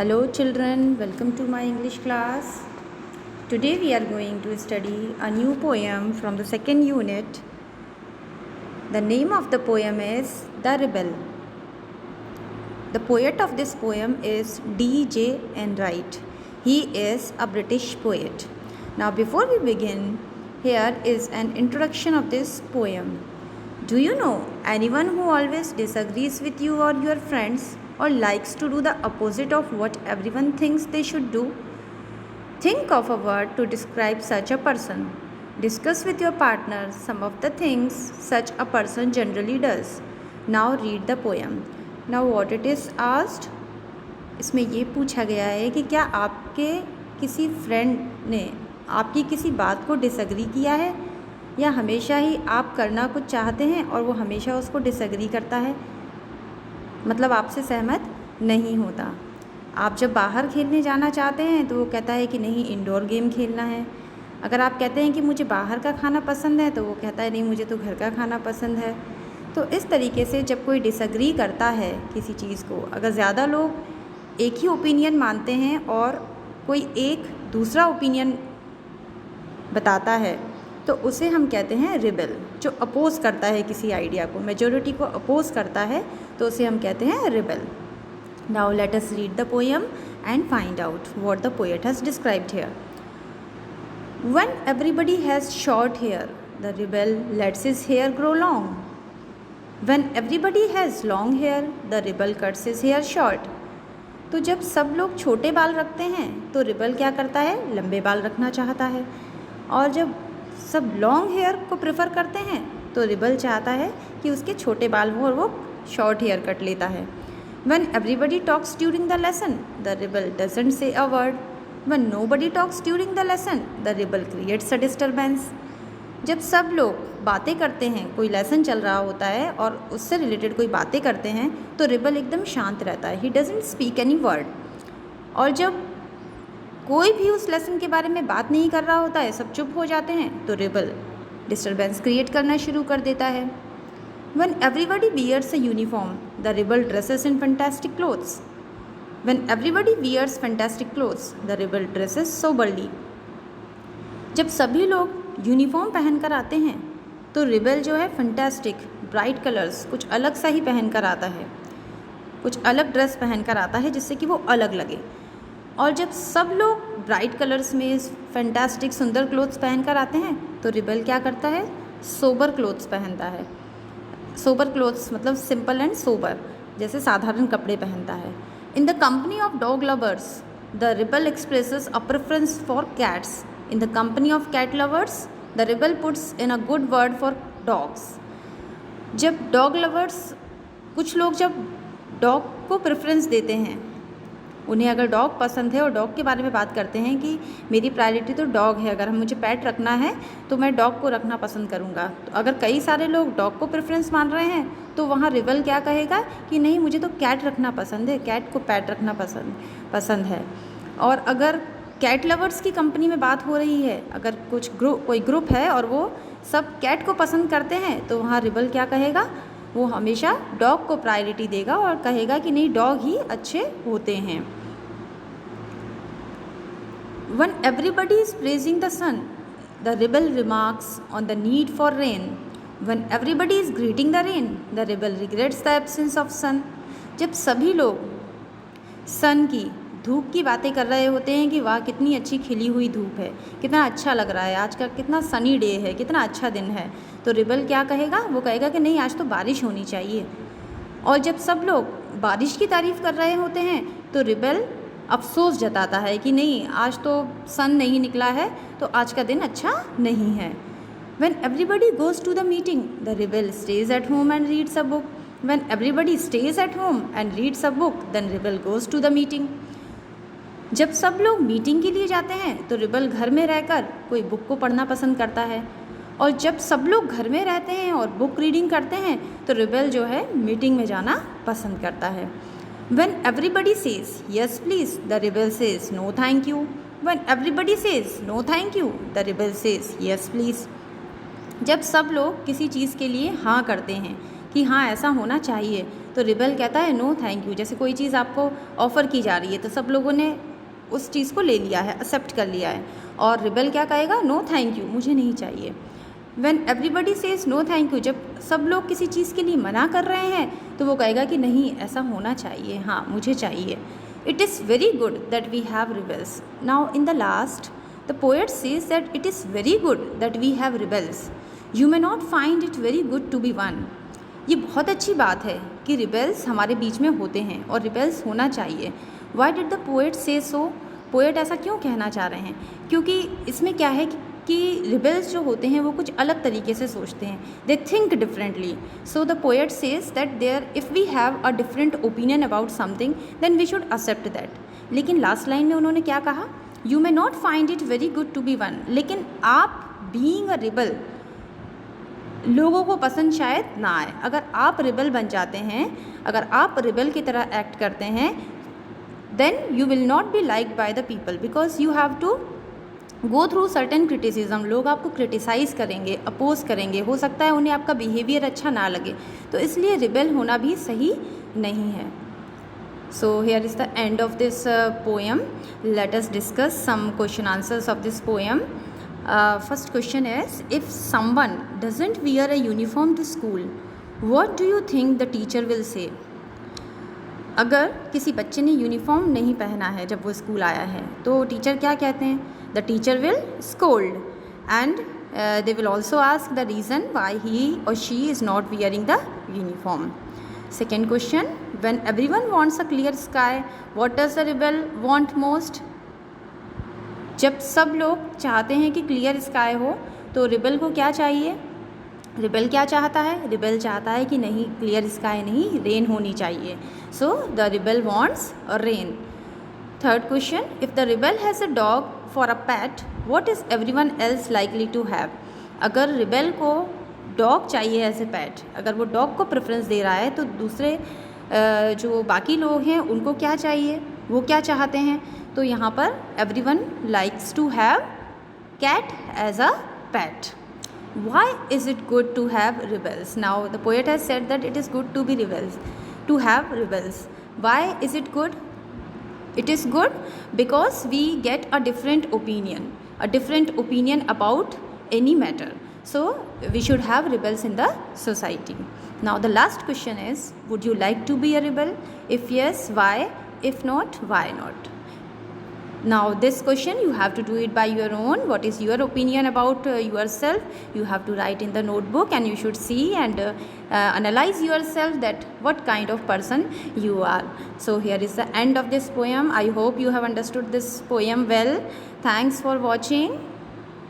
Hello children, welcome to my English class. Today we are going to study a new poem from the second unit. The name of the poem is The Rebel. The poet of this poem is D.J. Enright. He is a British poet. Now before we begin, here is an introduction of this poem. Do you know anyone who always disagrees with you or your friends or likes to do the opposite of what everyone thinks they should do? Think of a word to describe such a person. Discuss with your partner some of the things such a person generally does. Now read the poem. Now what it is asked? इसमें ये पूछा गया है कि क्या आपके किसी friend ने आपकी किसी बात को डिसएग्री किया है या हमेशा ही आप करना कुछ चाहते हैं और वो हमेशा उसको डिसएग्री करता है, मतलब आपसे सहमत नहीं होता। आप जब बाहर खेलने जाना चाहते हैं तो वो कहता है कि नहीं, इंडोर गेम खेलना है। अगर आप कहते हैं कि मुझे बाहर का खाना पसंद है तो वो कहता है नहीं, मुझे तो घर का खाना पसंद है। तो इस तरीके से जब कोई डिसएग्री करता है किसी चीज़ को, अगर ज़्यादा लोग एक ही ओपिनियन मानते हैं और कोई एक दूसरा ओपिनियन बताता है तो उसे हम कहते हैं रिबेल। जो अपोज करता है किसी आइडिया को, मेजॉरिटी को अपोज करता है तो उसे हम कहते हैं rebel. Now let us read the poem and find out what the poet has described here. When everybody has short hair, the rebel lets his hair grow long. When everybody has long hair, the rebel cuts his hair short. तो जब सब लोग छोटे बाल रखते हैं तो rebel क्या करता है, लंबे बाल रखना चाहता है। और जब सब लॉन्ग हेयर को प्रेफर करते हैं तो रिबल चाहता है कि उसके छोटे बाल हो और वो शॉर्ट हेयर कट लेता है। When everybody talks during the lesson, the rebel doesn't say a word. When nobody talks during the lesson, the rebel creates a disturbance. जब सब लोग बातें करते हैं, कोई लेसन चल रहा होता है और उससे रिलेटेड कोई बातें करते हैं तो रिबल एकदम शांत रहता है, he doesn't speak any word. और जब कोई भी उस लेसन के बारे में बात नहीं कर रहा होता है, सब चुप हो जाते हैं तो रिबल डिस्टर्बेंस क्रिएट करना शुरू कर देता है। When everybody wears a uniform, the rebel dresses in fantastic clothes. When everybody wears fantastic clothes, the rebel dresses soberly. जब सभी लोग यूनिफॉर्म पहनकर आते हैं तो रिबेल जो है फैंटास्टिक ब्राइट कलर्स कुछ अलग सा ही पहनकर आता है, कुछ अलग ड्रेस पहनकर आता है जिससे कि वो अलग लगे। और जब सब लोग ब्राइट कलर्स में फैंटास्टिक सुंदर क्लोथ्स पहनकर आते हैं तो रिबेल क्या करता है, सोबर क्लोथ्स पहनता है। सोबर क्लोथ्स मतलब सिंपल एंड सोबर, जैसे साधारण कपड़े पहनता है। In the company of dog lovers the rebel expresses a preference for cats. In the company of cat lovers the rebel puts in a good word for dogs. जब dog lovers, कुछ लोग जब dog को preference देते हैं, उन्हें अगर dog पसंद है और डॉग के बारे में बात करते हैं कि मेरी प्रायोरिटी तो डॉग है, अगर मुझे पेट रखना है तो मैं डॉग को रखना पसंद करूँगा। तो अगर कई सारे लोग डॉग को प्रेफरेंस मान रहे हैं तो वहाँ रिबल क्या कहेगा कि नहीं, मुझे तो कैट रखना पसंद है, कैट को पेट रखना पसंद है। और अगर कैट लवर्स की कंपनी में बात हो रही है, अगर कोई ग्रुप है और वो सब कैट को पसंद करते हैं तो वहाँ रिबल क्या कहेगा, वो हमेशा डॉग को प्रायोरिटी देगा और कहेगा कि नहीं, डॉग ही अच्छे होते हैं। When everybody is praising the sun, the rebel remarks on the need for rain. When everybody is greeting the rain, the rebel regrets the absence of sun. जब सभी लोग सन की, धूप की बातें कर रहे होते हैं कि वाह कितनी अच्छी खिली हुई धूप है, कितना अच्छा लग रहा है, आज का कितना सनी डे है, कितना अच्छा दिन है, तो रिबल क्या कहेगा, वो कहेगा कि नहीं, आज तो बारिश होनी चाहिए। और जब सब लोग बारिश की तारीफ़ कर रहे होते हैं तो रिबल अफसोस जताता है कि नहीं, आज तो सन नहीं निकला है तो आज का दिन अच्छा नहीं है। When everybody goes to the meeting, the rebel stays at home and reads a book. When everybody stays at home and reads a book, then rebel goes to the meeting. जब सब लोग मीटिंग के लिए जाते हैं तो rebel घर में रहकर कोई बुक को पढ़ना पसंद करता है। और जब सब लोग घर में रहते हैं और बुक रीडिंग करते हैं तो रिबल जो है मीटिंग में जाना पसंद करता है। When everybody says yes please, the rebel says no thank you. When everybody says no thank you, the rebel says yes please. जब सब लोग किसी चीज़ के लिए हाँ करते हैं कि हाँ ऐसा होना चाहिए तो रिबेल कहता है नो थैंक यू। जैसे कोई चीज़ आपको ऑफ़र की जा रही है तो सब लोगों ने उस चीज़ को ले लिया है, एक्सेप्ट कर लिया है, और रिबेल क्या कहेगा, नो थैंक यू, मुझे नहीं चाहिए। When everybody says no thank you, जब सब लोग किसी चीज़ के लिए मना कर रहे हैं तो वो कहेगा कि नहीं ऐसा होना चाहिए, हाँ मुझे चाहिए। It is very good that we have rebels. Now in the last the poet says that it is very good that we have rebels, you may not find it very good to be one. ये बहुत अच्छी बात है कि rebels हमारे बीच में होते हैं और रिबेल्स होना चाहिए। वाई डिड द पोएट से सो? पोएट ऐसा क्यों कहना चाह रहे हैं? क्योंकि इसमें क्या है कि रिबेल्स जो होते हैं वो कुछ अलग तरीके से सोचते हैं, they think differently. So the poet says that there if we have a different opinion about something then we should accept that. लेकिन लास्ट लाइन में उन्होंने क्या कहा, you may not find it very good to be one. लेकिन आप being a rebel लोगों को पसंद शायद ना आए। अगर आप रिबल बन जाते हैं, अगर आप रिबल की तरह एक्ट करते हैं, then you will not be liked by the people because you have to go through certain criticism. लोग आपको क्रिटिसाइज़ करेंगे, अपोज करेंगे, हो सकता है उन्हें आपका बिहेवियर अच्छा ना लगे, तो इसलिए रिबेल होना भी सही नहीं है। So here is the end of this poem. Let us discuss some question answers of this poem. First question is, if someone doesn't wear a uniform to school, what do you think the teacher will say? अगर किसी बच्चे ने uniform नहीं पहना है जब वो school आया है तो टीचर क्या कहते हैं? The teacher will scold and they will also ask the reason why he or she is not wearing the uniform. Second question, when everyone wants a clear sky, what does the rebel want most? जब सब लोग चाहते हैं कि clear sky हो तो rebel को क्या चाहिए? रिबेल क्या चाहता है? रिबेल चाहता है कि नहीं, क्लियर स्काई नहीं, रेन होनी चाहिए. So the rebel wants a rain. Third question, if the rebel has a dog for a pet, what is everyone else likely to have? अगर रिबेल को डॉग चाहिए एज ए पेट, अगर वो dog को preference दे रहा है तो दूसरे जो बाकी लोग हैं उनको क्या चाहिए, वो क्या चाहते हैं? तो यहाँ पर everyone likes to have cat as a pet. Why is it good to have rebels? Now the poet has said that it is good to be rebels, to have rebels. Why is it good? It is good because we get a different opinion about any matter. So we should have rebels in the society. Now the last question is, would you like to be a rebel? If yes, why? If not, why not? Now this question you have to do it by your own. What is your opinion about yourself? You have to write in the notebook and you should see and analyze yourself that what kind of person you are. So here is the end of this poem. I hope you have understood this poem well. Thanks for watching.